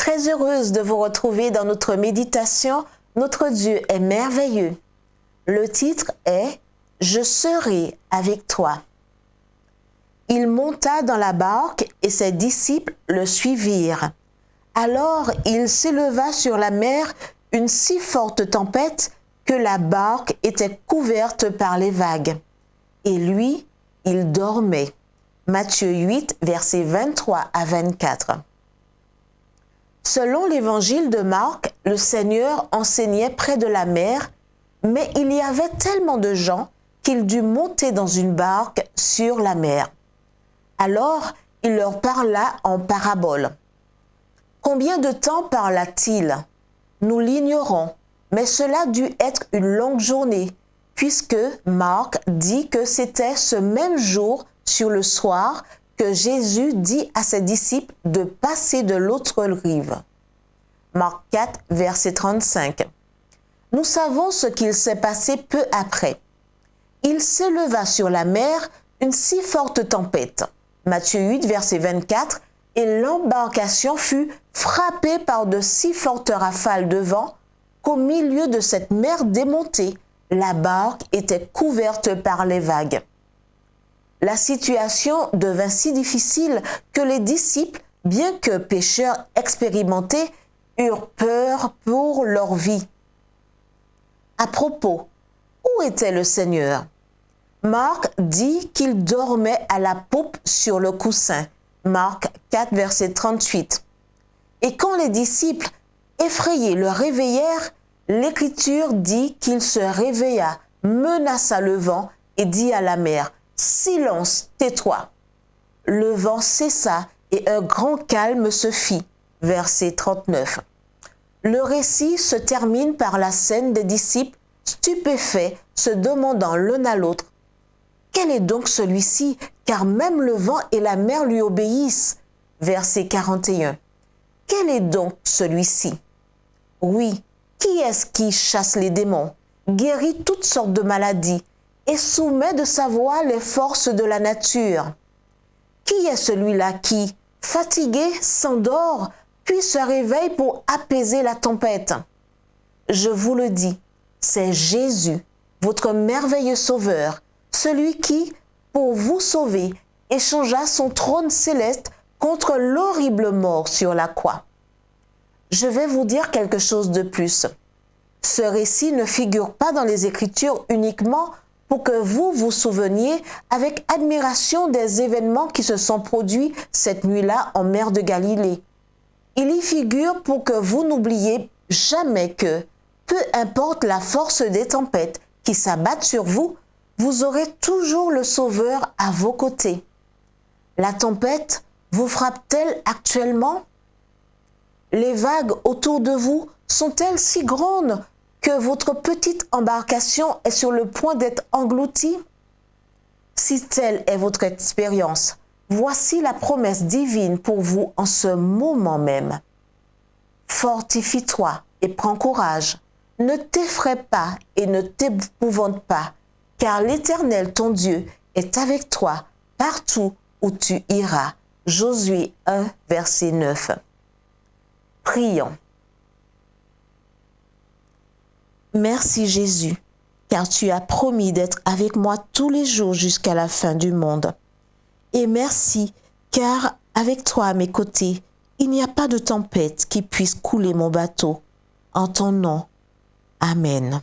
Très heureuse de vous retrouver dans notre méditation. Notre Dieu est merveilleux. Le titre est « Je serai avec toi ». Il monta dans la barque et ses disciples le suivirent. Alors il s'éleva sur la mer une si forte tempête que la barque était couverte par les vagues. Et lui, il dormait. Matthieu 8, versets 23 à 24. Selon l'évangile de Marc, le Seigneur enseignait près de la mer, mais il y avait tellement de gens qu'il dut monter dans une barque sur la mer. Alors, il leur parla en parabole. Combien de temps parla-t-il? Nous l'ignorons, mais cela dut être une longue journée, puisque Marc dit que c'était ce même jour, sur le soir, que Jésus dit à ses disciples de passer de l'autre rive. Marc 4, verset 35. Nous savons ce qu'il s'est passé peu après. Il s'éleva sur la mer une si forte tempête. Matthieu 8, verset 24, et l'embarcation fut frappée par de si fortes rafales de vent qu'au milieu de cette mer démontée, la barque était couverte par les vagues. La situation devint si difficile que les disciples, bien que pécheurs expérimentés, eurent peur pour leur vie. À propos, où était le Seigneur? Marc dit qu'il dormait à la poupe sur le coussin. Marc 4, verset 38. Et quand les disciples, effrayés, le réveillèrent, l'Écriture dit qu'il se réveilla, menaça le vent et dit à la mer, « Silence, tais-toi !» Le vent cessa et un grand calme se fit. Verset 39. Le récit se termine par la scène des disciples stupéfaits, se demandant l'un à l'autre, « Quel est donc celui-ci, car même le vent et la mer lui obéissent ?» Verset 41. « Quel est donc celui-ci? » Oui, qui est-ce qui chasse les démons, guérit toutes sortes de maladies et soumet de sa voix les forces de la nature? Qui est celui-là qui, fatigué, s'endort, puis se réveille pour apaiser la tempête? Je vous le dis, c'est Jésus, votre merveilleux Sauveur, celui qui, pour vous sauver, échangea son trône céleste contre l'horrible mort sur la croix. Je vais vous dire quelque chose de plus. Ce récit ne figure pas dans les Écritures uniquement pour que vous vous souveniez avec admiration des événements qui se sont produits cette nuit-là en mer de Galilée. Il y figure pour que vous n'oubliez jamais que, peu importe la force des tempêtes qui s'abattent sur vous, vous aurez toujours le Sauveur à vos côtés. La tempête vous frappe-t-elle actuellement? Les vagues autour de vous sont-elles si grandes que votre petite embarcation est sur le point d'être engloutie? Si telle est votre expérience, voici la promesse divine pour vous en ce moment même. Fortifie-toi et prends courage. Ne t'effraie pas et ne t'épouvante pas, car l'Éternel, ton Dieu, est avec toi partout où tu iras. Josué 1, verset 9. Prions. Merci Jésus, car tu as promis d'être avec moi tous les jours jusqu'à la fin du monde. Et merci, car avec toi à mes côtés, il n'y a pas de tempête qui puisse couler mon bateau. En ton nom, Amen.